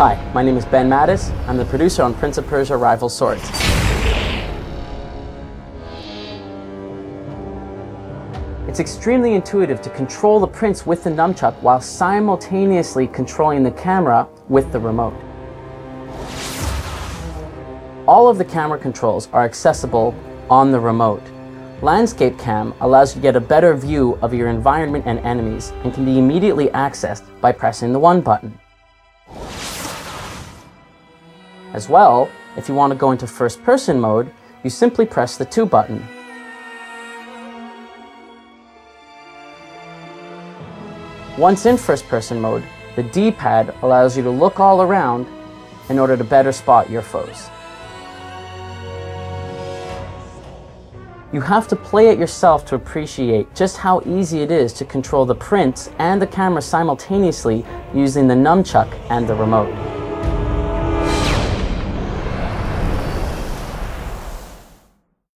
Hi, my name is Ben Mattis. I'm the producer on Prince of Persia Rival Swords. It's extremely intuitive to control the prince with the nunchuck while simultaneously controlling the camera with the remote. All of the camera controls are accessible on the remote. Landscape Cam allows you to get a better view of your environment and enemies and can be immediately accessed by pressing the 1 button. As well, if you want to go into first-person mode, you simply press the 2 button. Once in first-person mode, the D-pad allows you to look all around in order to better spot your foes. You have to play it yourself to appreciate just how easy it is to control the prince and the camera simultaneously using the nunchuck and the remote.